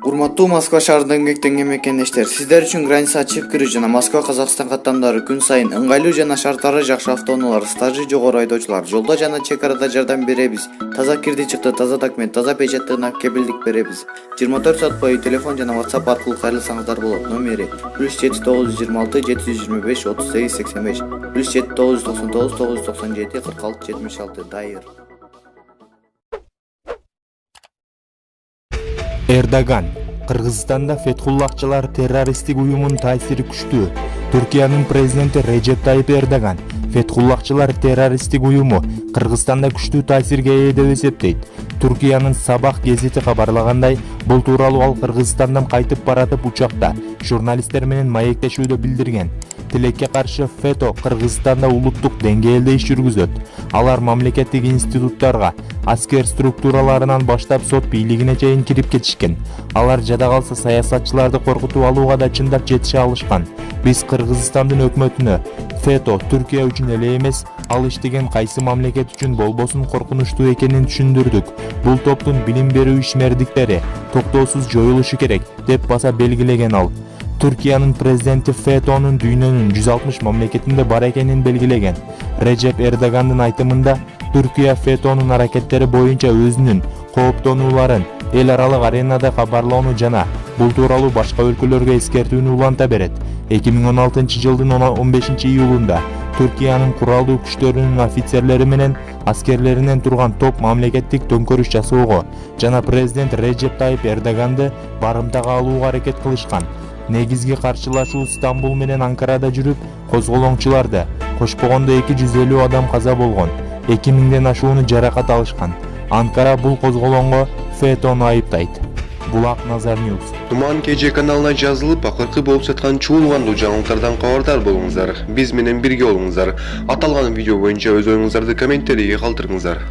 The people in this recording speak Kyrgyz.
Урматтуу Москва шаарынын эмгектенген мекендештер, сиздер үчүн граница ачык кирүү жана Москва Казакстан каттамдары күн сайын ыңгайлуу жана шарттары жакшы автоунаалар, стажы жогору айдоочулар жолдо жана чек арада жардам беребиз. Таза кирди чыкты, таза документ, таза печаттыгына кепилдик беребиз. 24 саат бою телефон жана WhatsApp аркылуу кайрылсаңыздар болот. Номери +7926 725 38 85 +7999 997 46 76 дайыр. Эрдоган Кыргызстанда Фетхуллахчылар террористтик уюмунун таасири күчтүү. Түркиянын президенти Режеп Тайип Эрдоган Фетхуллахчылар террористтик уюму Кыргызстанда күчтүү таасирге ээ деп эсептейт. Түркиянын Сабах гезити кабарлагандай, бул тууралуу ал Кыргызстандан кайтып баратып учакта журналисттер менен маектешүүдө билдирген. Тилекке каршы ФЕТО Кыргызстанда улуттук деңгээлде иш жүргүзөт. Алар мамлекеттик институттарга, аскер структураларынан баштап сот бийлигине чейин кирип кетишкен. Алар жада калса саясатчыларды коркутуп алууга да чындап жетише алышкан. Биз Кыргызстандын өкмөтүнө ФЕТО Түркия үчүн эле эмес, ал иштеген кайсы мамлекет үчүн болбосун коркунучтуу экенин түшүндүрдүк. Бул топтун билим берүү ишмердиктери токтоосуз жоюлушу керек деп баса белгилеген ал. Түркиянын президенти ФЕТОнун дүйнөнүн 160 мамлекетинде бар экенин белгилеген. Режеп Эрдогандын айтымында, Түркия ФЕТОнун аракеттери боюнча өзүнүн кооптонууларын эл аралык аренада кабарлоону жана бул тууралуу башка өлкөлөргө эскертүүнү уланта берет. 2016 жылдын 15 июлунда Түркиянын куралдуу күчтөрүнүн офицерлери менен аскерлеринен турган топ мамлекеттик төңкөрүш жасоого жана президент Режеп Тайип Эрдоганды барымтага алууга аракет кылышкан. Негизги каршылашуу Стамбул менен Анкарада жүрүп, козголоңчуларды кошпогондо 250 адам каза болгон, 2000ден ашууну жаракат алышкан. Анкара бул козголоңго ФЕТОну айыптайт. Булак Назар Ньюс. Туман КЖ каналына жазылып, акыркы болуп жаткан чуулгандуу жаңылыктардан кабардар болуңуздар. Биз менен бирге болуңуздар. Аталган видео боюнча өз оюңуздарды комментарийге калтырыңыздар.